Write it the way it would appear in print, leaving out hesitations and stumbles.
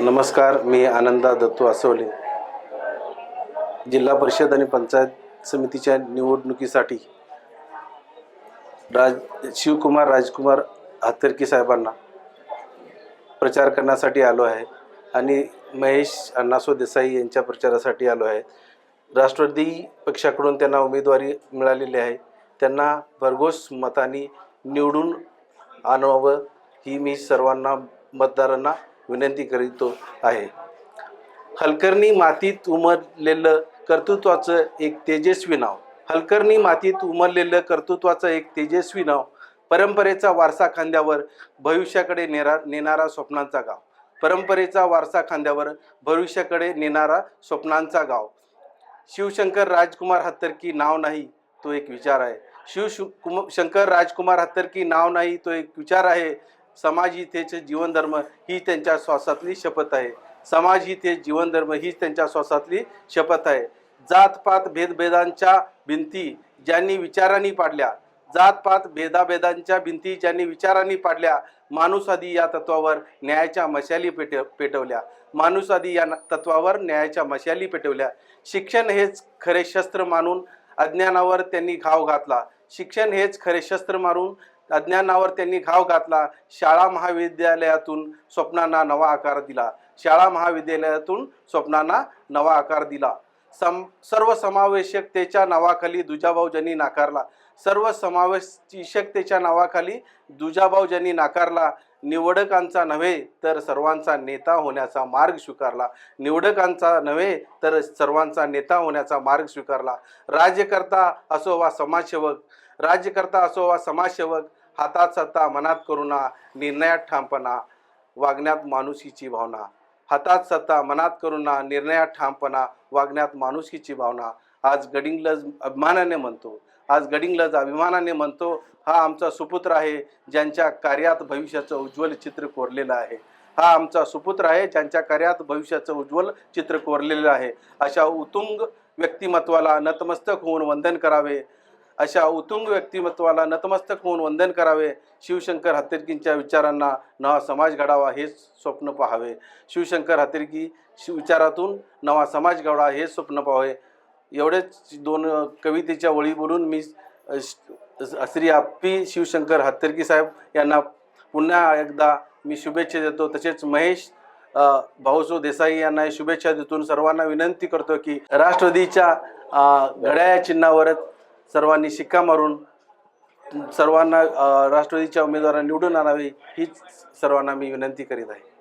नमस्कार, मी आनंदा दत्तू आसवले. जिल्हा परिषद आणि पंचायत समितीच्या निवडणुकीसाठी शिवकुमार राजकुमार हातर्की साहेबांना प्रचार करण्यासाठी आलो आहे आणि महेश अण्णासो देसाई यांच्या प्रचारासाठी आलो आहे. राष्ट्रवादी पक्षाकडून त्यांना उमेदवारी मिळालेली आहे. त्यांना भरघोस मतांनी निवडून आणावं ही मी सर्वांना मतदारांना विनंती करीतो आहे. हलकर्णी मातीत उमललेलं कर्तृत्वाचं एक तेजस्वी नाव. हलकर्णी मातीत उमललेलं कर्तृत्वाचं एक तेजस्वी नाव. परंपरेचा वारसा खांद्यावर भविष्याकडे नेणारा स्वप्नांचा गाव. परंपरेचा वारसा खांद्यावर भविष्याकडे नेणारा स्वप्नांचा गाव. शिवशंकर राजकुमार हातर्की नाव नाही, तो एक विचार आहे. शंकर राजकुमार हातर्की नाव नाही, तो एक विचार आहे. समाज ही तेच जीवनधर्म ही त्यांच्या श्वासातली शपथ आहे. समाज ही तेच जीवनधर्म ही त्यांच्या श्वासातली शपथ आहे. जातपात भेदभेदांच्या भिंती ज्यांनी विचारांनी पाडल्या, जातपात भेदाभेदांच्या भिंती ज्यांनी विचारांनी पाडल्या, माणूस आधी या तत्वावर न्यायाच्या मशाली पेटवल्या. माणूस आधी या तत्वावर न्यायाच्या मशाली पेटवल्या. शिक्षण हेच खरे शस्त्र मानून अज्ञानावर त्यांनी घाव घातला. शिक्षण हेच खरे शस्त्र मारून अज्ञानावर त्यांनी घाव घातला. शाळा महाविद्यालयातून स्वप्नांना नवा आकार दिला. शाळा महाविद्यालयातून स्वप्नांना नवा आकार दिला. सर्वसमावेशकतेच्या नावाखाली दुजाभाव ज्यांनी नाकारला. सर्वसमावेशकतेच्या नावाखाली दुजाभाव ज्यांनी नाकारला. निवडकांचा नव्हे तर सर्वांचा नेता होण्याचा मार्ग स्वीकारला. निवडकांचा नव्हे तर सर्वांचा नेता होण्याचा मार्ग स्वीकारला. राज्यकर्ता असो वा समाजसेवक, राज्यकर्ता असो वा समाजसेवक, हातात सत्ता मनात करुणा, निर्णयात ठामपणा, वागण्यात माणुसकीची भावना. हातात सत्ता मनात करुणा, निर्णयात ठामपणा, वागण्यात माणुसकीची भावना. आज गडिंग्लज अभिमानाने म्हणतो, आज गडिंग्लज अभिमानाने म्हणतो, हा आमचा सुपुत्र आहे ज्यांच्या कार्यात भविष्याचं उज्ज्वल चित्र कोरलेलं आहे. हा आमचा सुपुत्र आहे ज्यांच्या कार्यात भविष्याचं उज्ज्वल चित्र कोरलेलं आहे. अशा उत्तुंग व्यक्तिमत्वाला नतमस्तक होऊन वंदन करावे. अशा उत्तुंग व्यक्तिमत्वाला नतमस्तक होऊन वंदन करावे. शिवशंकर हातर्कींच्या विचारांना नवा समाज घडावा हेच स्वप्न पाहावे. शिवशंकर हातर्की विचारातून नवा समाज घडावा हेच स्वप्न पाहावे. एवढेच दोन कवितेच्या ओळी बोलून मी श्री आप्पी शिवशंकर हातर्की साहेब यांना पुन्हा एकदा मी शुभेच्छा देतो. तसेच महेश भाऊसो देसाई यांना शुभेच्छा देतून सर्वांना विनंती करतो की राष्ट्रवादीच्या घड्याळ चिन्हावरच सर्वांनी शिक्का मारून सर्वांना राष्ट्रवादीच्या उमेदवारांना निवडून आणावे हीच सर्वांना मी विनंती करीत आहे.